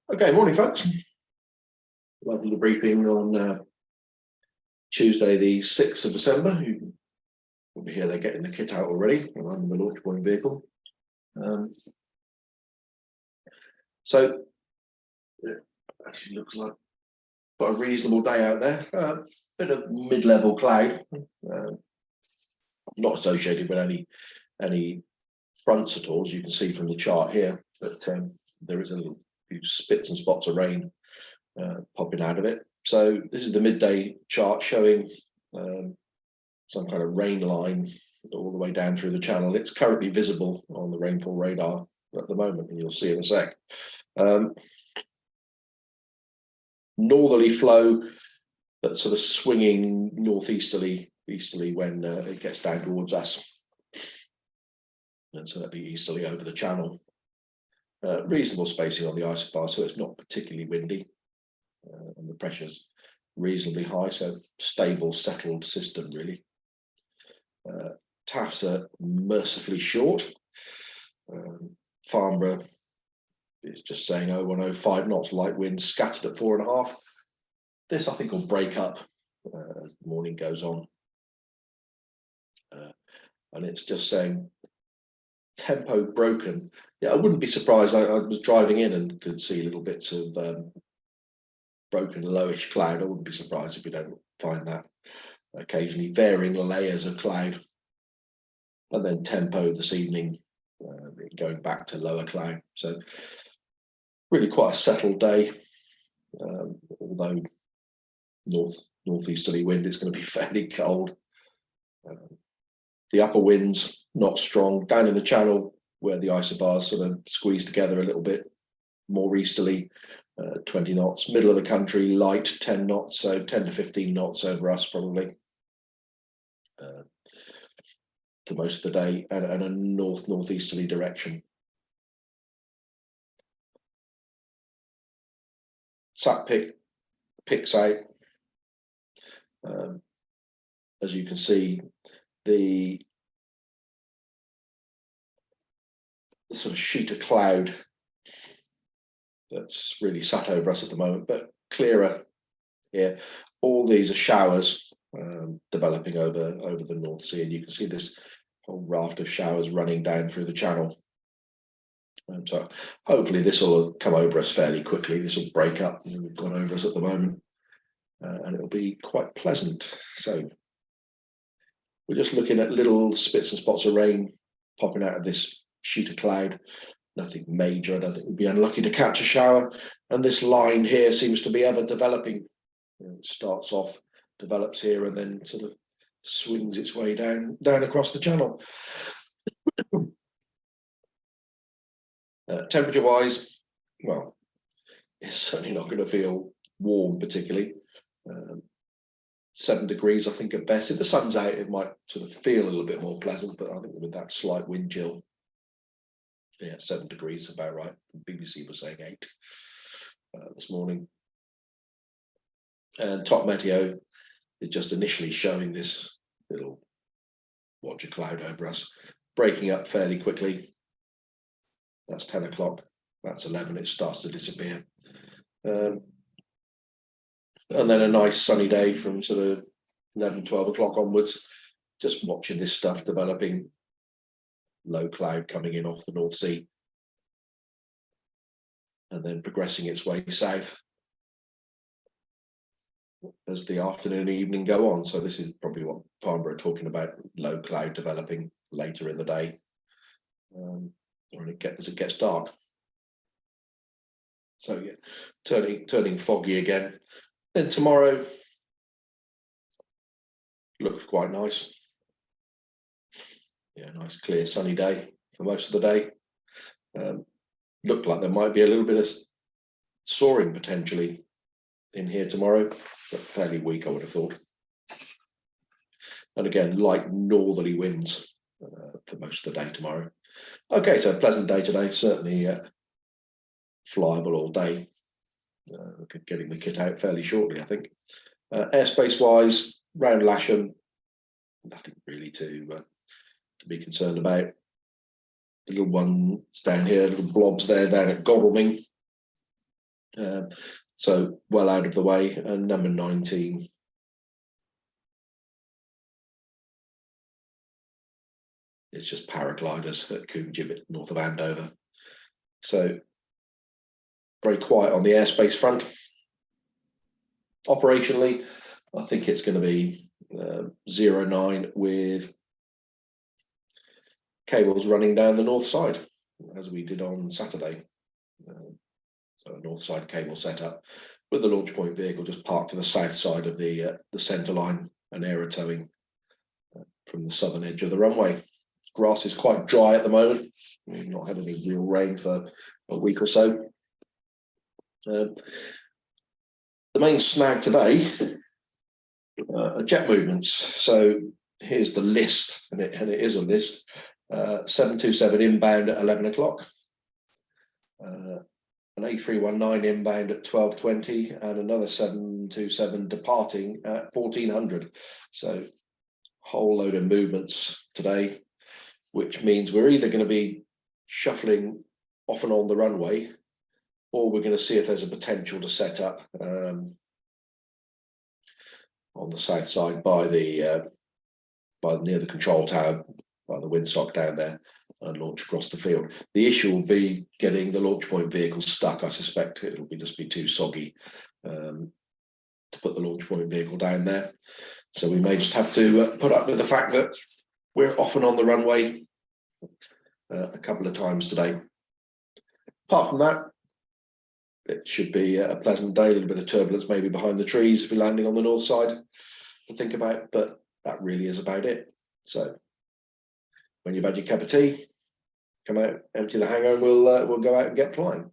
Okay, morning, folks. Welcome to the briefing on Tuesday, the 6th of December. You will be here, they're getting the kit out already. I'm in the launch point vehicle. So, it actually looks like quite a reasonable day out there. Bit of mid-level cloud, not associated with any fronts at all, as you can see from the chart here, but there is a few spits and spots of rain popping out of it. So this is the midday chart showing some kind of rain line all the way down through the channel. It's currently visible on the rainfall radar at the moment, and you'll see in a sec. Northerly flow, but sort of swinging northeasterly, easterly when it gets down towards us, and certainly easterly over the channel. Reasonable spacing on the isobar, so it's not particularly windy, and the pressure's reasonably high, so stable, settled system really. Taffs are mercifully short. Farnborough is just saying 0105 knots, light wind, scattered at 4.5. This I think will break up as the morning goes on, and it's just saying tempo broken. Yeah, I wouldn't be surprised. I was driving in and could see little bits of broken lowish cloud. I wouldn't be surprised if we don't find that. Occasionally varying layers of cloud, and then tempo this evening going back to lower cloud. So really quite a settled day, although northeasterly wind is going to be fairly cold. The upper winds not strong. Down in the channel where the isobars sort of squeeze together a little bit more easterly, 20 knots. Middle of the country light, 10 knots, so 10 to 15 knots over us probably for most of the day, and a northeasterly direction. Sat picks out, as you can see, the sort of sheet of cloud that's really sat over us at the moment, but clearer here. All these are showers developing over the North Sea, and you can see this whole raft of showers running down through the channel. So hopefully this will come over us fairly quickly. This will break up, and we've gone over us at the moment, and it'll be quite pleasant. So we're just looking at little spits and spots of rain popping out of this sheet of cloud. Nothing major. I don't think we'd be unlucky to catch a shower. And this line here seems to be ever developing. It starts off, develops here, and then sort of swings its way down across the channel. Temperature wise, well, it's certainly not going to feel warm particularly. 7 degrees I think at best. If the sun's out it might sort of feel a little bit more pleasant, but I think with that slight wind chill, yeah, 7 degrees about right. The BBC was saying 8 this morning. And top meteo is just initially showing this little watch of cloud over us, breaking up fairly quickly. That's 10 o'clock, that's 11, it starts to disappear. And then a nice sunny day from sort of 11, 12 o'clock onwards, just watching this stuff developing. Low cloud coming in off the North Sea, and then progressing its way south as the afternoon and evening go on. So this is probably what Farnborough are talking about, low cloud developing later in the day, or as it gets dark. So yeah, turning foggy again. Then tomorrow looks quite nice. Yeah, nice clear sunny day for most of the day. Looked like there might be a little bit of soaring potentially in here tomorrow, but fairly weak I would have thought. And again, light northerly winds for most of the day tomorrow. Okay, so pleasant day today, certainly flyable all day. Getting the kit out fairly shortly, I think. Airspace wise, round Lasham, nothing really to be concerned about. The little ones down here, little blobs there down at Godalming, So well out of the way. And number 19, it's just paragliders at Coombe Gibbet, north of Andover. So very quiet on the airspace front. Operationally, I think it's going to be 09 with cables running down the north side, as we did on Saturday. So a north side cable setup with the launch point vehicle just parked to the south side of the centre line and aero towing from the southern edge of the runway. Grass is quite dry at the moment. We've not had any real rain for a week or so. The main snag today are jet movements. So here's the list, and it is a list. 727 inbound at 11 o'clock. An A319 inbound at 12:20 and another 727 departing at 1400. So whole load of movements today, which means we're either going to be shuffling off and on the runway, or we're going to see if there's a potential to set up on the south side by near the control tower, by the windsock down there, and launch across the field. The issue will be getting the launch point vehicle stuck. I suspect it'll just be too soggy to put the launch point vehicle down there. So we may just have to put up with the fact that we're off and on the runway a couple of times today. Apart from that, it should be a pleasant day. A little bit of turbulence maybe behind the trees if you're landing on the north side to think about, but that really is about it. So when you've had your cup of tea, come out, empty the hangar, and we'll go out and get flying.